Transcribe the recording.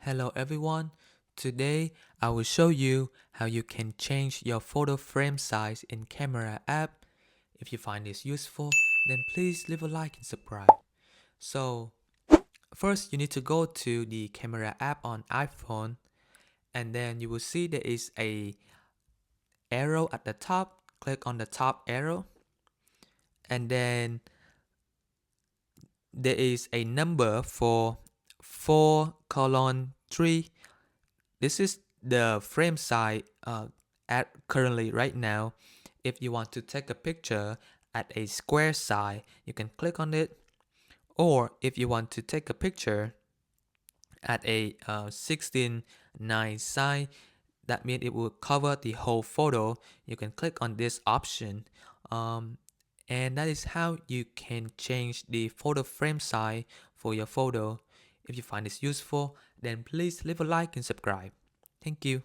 Hello everyone, today I will show you how you can change your photo frame size in Camera app. If you find this useful, then please leave a like and subscribe. So first you need to go to the Camera app on iPhone, and then you will see there is a arrow at the top. Click on the top arrow, and then there is a number for 4:3. This is the frame size at currently right now. If you want to take a picture at a square size, you can click on it. Or if you want to take a picture at a 16:9 size, that means it will cover the whole photo. You can click on this option. And that is how you can change the photo frame size for your photo. If you find this useful, then please leave a like and subscribe. Thank you.